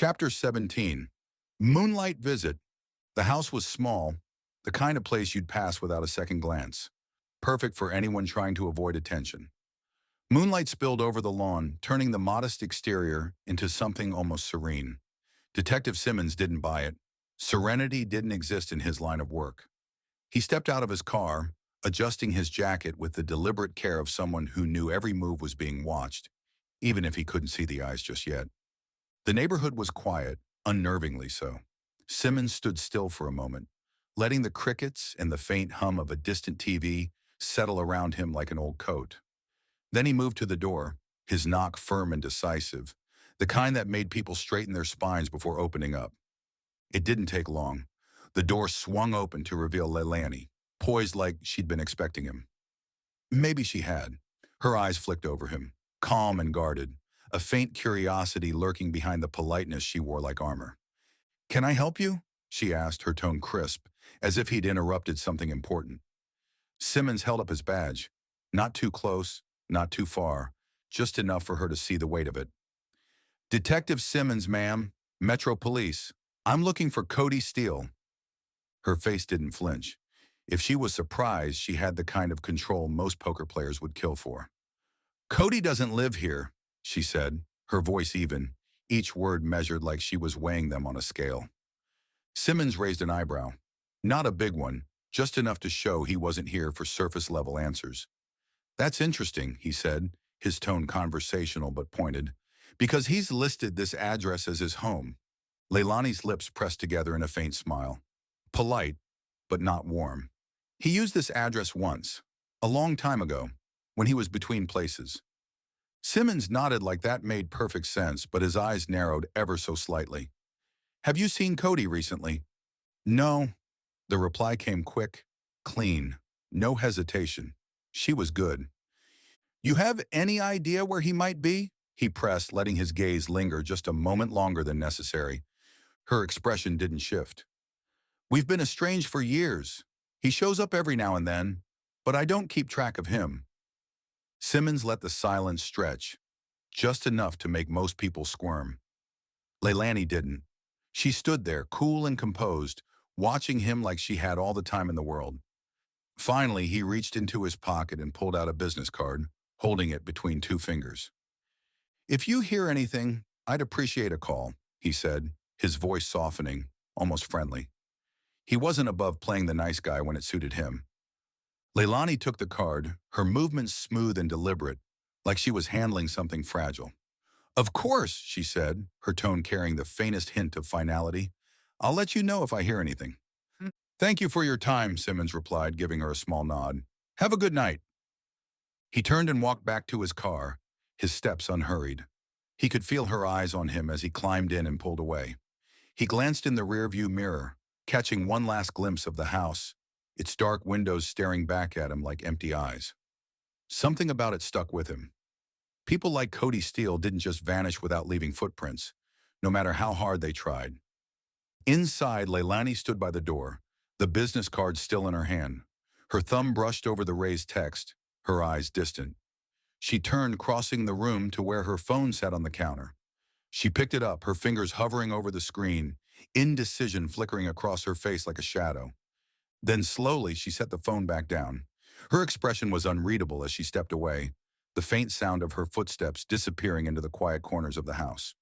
Chapter 17. Moonlight Visit. The house was small, the kind of place you'd pass without a second glance. Perfect for anyone trying to avoid attention. Moonlight spilled over the lawn, turning the modest exterior into something almost serene. Detective Simmons didn't buy it. Serenity didn't exist in his line of work. He stepped out of his car, adjusting his jacket with the deliberate care of someone who knew every move was being watched, even if he couldn't see the eyes just yet. The neighborhood was quiet, unnervingly so. Simmons stood still for a moment, letting the crickets and the faint hum of a distant TV settle around him like an old coat. Then he moved to the door, his knock firm and decisive, the kind that made people straighten their spines before opening up. It didn't take long. The door swung open to reveal Leilani, poised like she'd been expecting him. Maybe she had. Her eyes flicked over him, calm and guarded, a faint curiosity lurking behind the politeness she wore like armor. "Can I help you?" she asked, her tone crisp, as if he'd interrupted something important. Simmons held up his badge. Not too close, not too far, just enough for her to see the weight of it. "Detective Simmons, ma'am. Metro Police. I'm looking for Cody Steele." Her face didn't flinch. If she was surprised, she had the kind of control most poker players would kill for. "Cody doesn't live here," she said, her voice even, each word measured like she was weighing them on a scale. Simmons raised an eyebrow. Not a big one, just enough to show he wasn't here for surface-level answers. "That's interesting," he said, his tone conversational but pointed, "because he's listed this address as his home." Leilani's lips pressed together in a faint smile. Polite, but not warm. "He used this address once, a long time ago, when he was between places." Simmons nodded like that made perfect sense, but his eyes narrowed ever so slightly. "Have you seen Cody recently?" "No." The reply came quick, clean, no hesitation. She was good. "You have any idea where he might be?" he pressed, letting his gaze linger just a moment longer than necessary. Her expression didn't shift. "We've been estranged for years. He shows up every now and then, but I don't keep track of him." Simmons let the silence stretch, just enough to make most people squirm. Leilani didn't. She stood there, cool and composed, watching him like she had all the time in the world. Finally, he reached into his pocket and pulled out a business card, holding it between two fingers. "If you hear anything, I'd appreciate a call," he said, his voice softening, almost friendly. He wasn't above playing the nice guy when it suited him. Leilani took the card, her movements smooth and deliberate, like she was handling something fragile. "Of course," she said, her tone carrying the faintest hint of finality. "I'll let you know if I hear anything." "Thank you for your time," Simmons replied, giving her a small nod. "Have a good night." He turned and walked back to his car, his steps unhurried. He could feel her eyes on him as he climbed in and pulled away. He glanced in the rearview mirror, catching one last glimpse of the house, its dark windows staring back at him like empty eyes. Something about it stuck with him. People like Cody Steele didn't just vanish without leaving footprints, no matter how hard they tried. Inside, Leilani stood by the door, the business card still in her hand. Her thumb brushed over the raised text, her eyes distant. She turned, crossing the room to where her phone sat on the counter. She picked it up, her fingers hovering over the screen, indecision flickering across her face like a shadow. Then slowly, she set the phone back down. Her expression was unreadable as she stepped away, the faint sound of her footsteps disappearing into the quiet corners of the house.